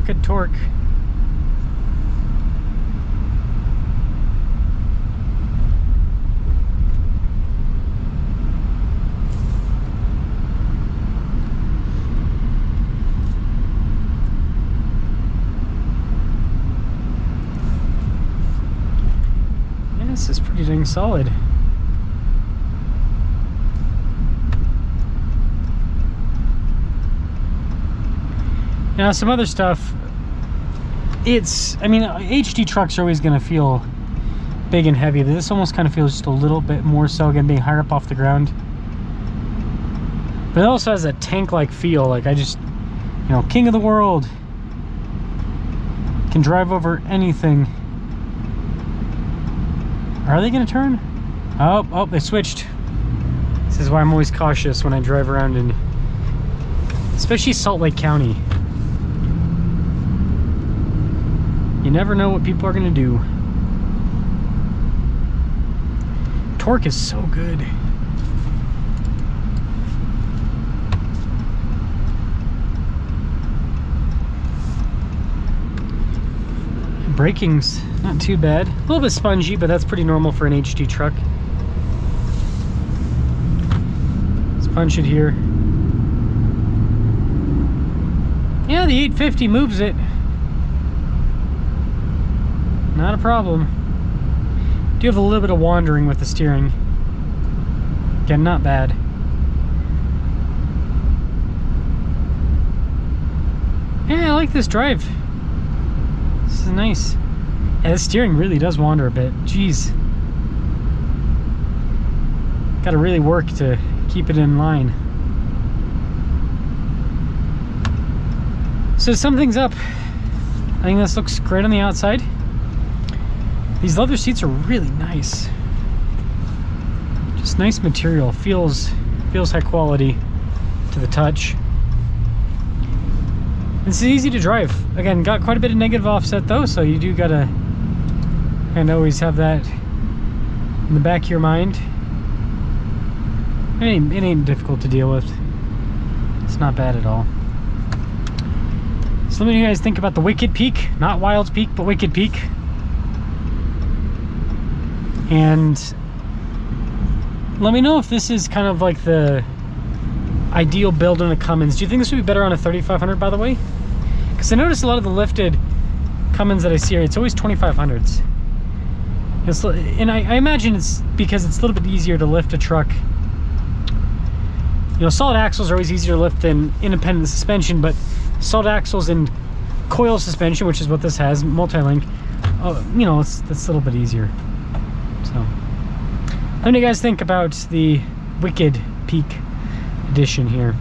got good torque. Yeah, this is pretty dang solid. Now some other stuff, I mean, HD trucks are always going to feel big and heavy. This almost kind of feels just a little bit more so, again, being higher up off the ground. But it also has a tank-like feel, like I just, you know, king of the world. Can drive over anything. Are they going to turn? Oh, they switched. This is why I'm always cautious when I drive around in, especially Salt Lake County. You never know what people are going to do. Torque is so good. Braking's not too bad. A little bit spongy, but that's pretty normal for an HD truck. Let's punch it here. Yeah, the 850 moves it. Not a problem. Do have a little bit of wandering with the steering. Again, not bad. Yeah, I like this drive. This is nice. Yeah, the steering really does wander a bit. Jeez. Gotta really work to keep it in line. So to sum things up, I think this looks great on the outside. These leather seats are really nice. Just nice material. Feels high quality to the touch. It's easy to drive. Again, got quite a bit of negative offset though, so you do gotta kind of always have that in the back of your mind. It ain't difficult to deal with. It's not bad at all. So let me know what you guys think about the Wicked Peak. Not Wild Peak, but Wicked Peak. And let me know if this is kind of like the ideal build on a Cummins. Do you think this would be better on a 3500, by the way? Because I noticed a lot of the lifted Cummins that I see here, it's always 2500s. And I imagine it's because it's a little bit easier to lift a truck. You know, solid axles are always easier to lift than independent suspension, but solid axles and coil suspension, which is what this has, multi-link, you know, that's a little bit easier. So, let me know what you guys think about the Wicked Peak edition here.